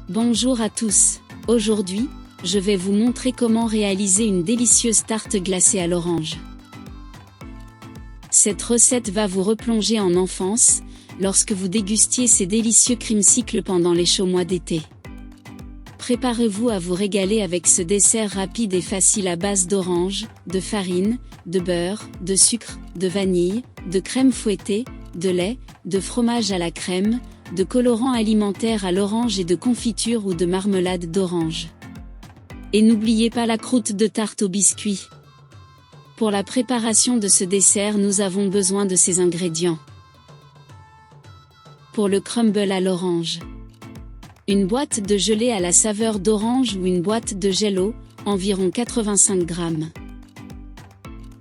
Bonjour à tous. Aujourd'hui, je vais vous montrer comment réaliser une délicieuse tarte glacée à l'orange. Cette recette va vous replonger en enfance, lorsque vous dégustiez ces délicieux creamsicles pendant les chauds mois d'été. Préparez-vous à vous régaler avec ce dessert rapide et facile à base d'orange, de farine, de beurre, de sucre, de vanille, de crème fouettée, de lait, de fromage à la crème, de colorant alimentaire à l'orange et de confiture ou de marmelade d'orange. Et n'oubliez pas la croûte de tarte au biscuit. Pour la préparation de ce dessert, nous avons besoin de ces ingrédients. Pour le crumble à l'orange, une boîte de gelée à la saveur d'orange ou une boîte de Jell-O, environ 85 g.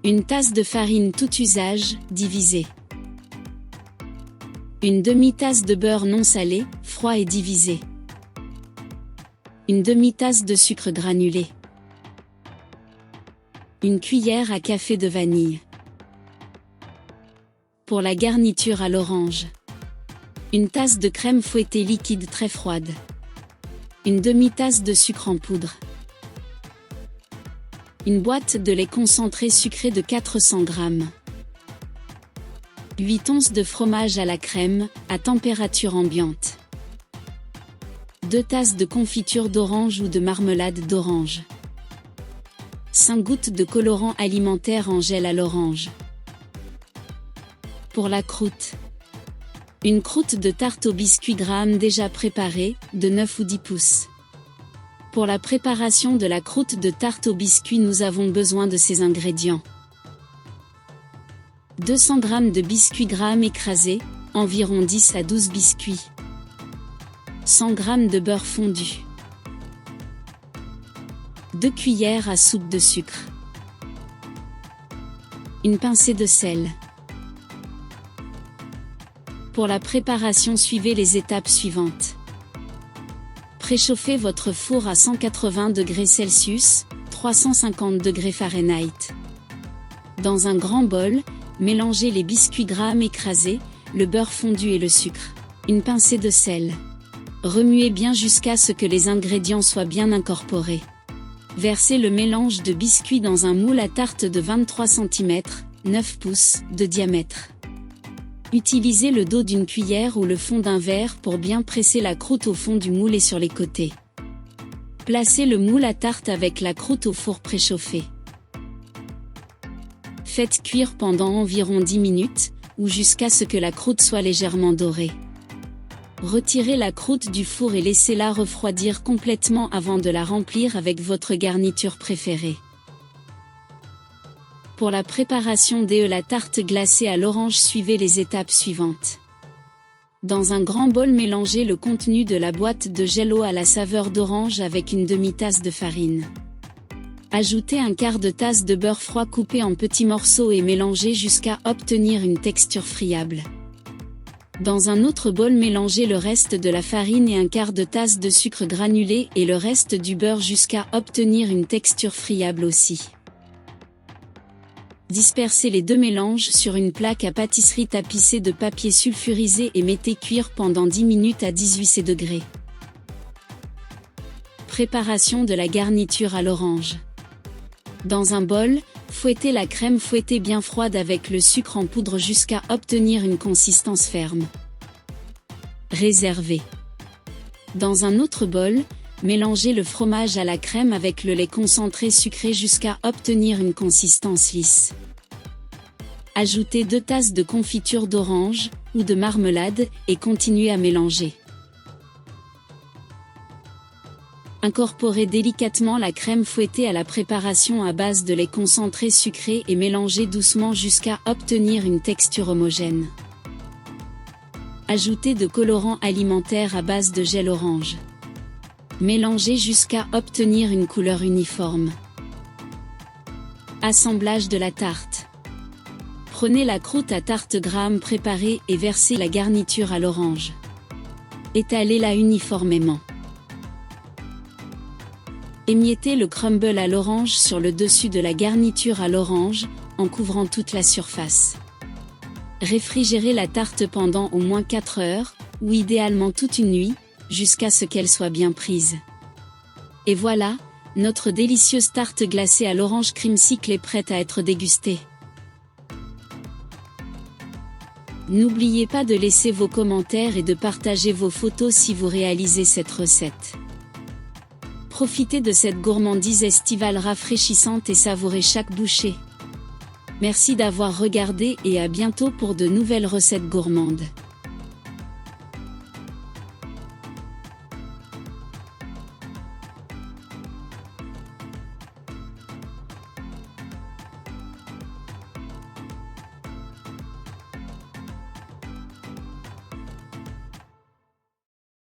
Une tasse de farine tout usage, divisée. Une demi-tasse de beurre non salé, froid et divisé. Une demi-tasse de sucre granulé. Une cuillère à café de vanille. Pour la garniture à l'orange, une tasse de crème fouettée liquide très froide. Une demi-tasse de sucre en poudre. Une boîte de lait concentré sucré de 400 g. 8 onces de fromage à la crème, à température ambiante. 2 tasses de confiture d'orange ou de marmelade d'orange. 5 gouttes de colorant alimentaire en gel à l'orange. Pour la croûte, une croûte de tarte au biscuit Graham déjà préparée, de 9 ou 10 pouces. Pour la préparation de la croûte de tarte au biscuit, nous avons besoin de ces ingrédients. 200 g de biscuits Graham écrasés, environ 10 à 12 biscuits. 100 g de beurre fondu. 2 cuillères à soupe de sucre. Une pincée de sel. Pour la préparation, suivez les étapes suivantes. Préchauffez votre four à 180 degrés Celsius, 350 degrés Fahrenheit. Dans un grand bol, mélangez les biscuits Graham écrasés, le beurre fondu et le sucre. Une pincée de sel. Remuez bien jusqu'à ce que les ingrédients soient bien incorporés. Versez le mélange de biscuits dans un moule à tarte de 23 cm, 9 pouces, de diamètre. Utilisez le dos d'une cuillère ou le fond d'un verre pour bien presser la croûte au fond du moule et sur les côtés. Placez le moule à tarte avec la croûte au four préchauffé. Faites cuire pendant environ 10 minutes, ou jusqu'à ce que la croûte soit légèrement dorée. Retirez la croûte du four et laissez-la refroidir complètement avant de la remplir avec votre garniture préférée. Pour la préparation de la tarte glacée à l'orange, suivez les étapes suivantes. Dans un grand bol, mélangez le contenu de la boîte de Jell-O à la saveur d'orange avec une demi-tasse de farine. Ajoutez un quart de tasse de beurre froid coupé en petits morceaux et mélangez jusqu'à obtenir une texture friable. Dans un autre bol, mélangez le reste de la farine et un quart de tasse de sucre granulé et le reste du beurre jusqu'à obtenir une texture friable aussi. Dispersez les deux mélanges sur une plaque à pâtisserie tapissée de papier sulfurisé et mettez cuire pendant 10 minutes à 18 degrés. Préparation de la garniture à l'orange. Dans un bol, fouettez la crème fouettée bien froide avec le sucre en poudre jusqu'à obtenir une consistance ferme. Réservez. Dans un autre bol, mélangez le fromage à la crème avec le lait concentré sucré jusqu'à obtenir une consistance lisse. Ajoutez 2 tasses de confiture d'orange, ou de marmelade, et continuez à mélanger. Incorporez délicatement la crème fouettée à la préparation à base de lait concentré sucré et mélangez doucement jusqu'à obtenir une texture homogène. Ajoutez de colorant alimentaire à base de gel orange. Mélangez jusqu'à obtenir une couleur uniforme. Assemblage de la tarte. Prenez la croûte à tarte Graham préparée et versez la garniture à l'orange. Étalez-la uniformément. Émiettez le crumble à l'orange sur le dessus de la garniture à l'orange, en couvrant toute la surface. Réfrigérez la tarte pendant au moins 4 heures, ou idéalement toute une nuit, jusqu'à ce qu'elle soit bien prise. Et voilà, notre délicieuse tarte glacée à l'orange creamsicle est prête à être dégustée. N'oubliez pas de laisser vos commentaires et de partager vos photos si vous réalisez cette recette. Profitez de cette gourmandise estivale rafraîchissante et savourez chaque bouchée. Merci d'avoir regardé et à bientôt pour de nouvelles recettes gourmandes.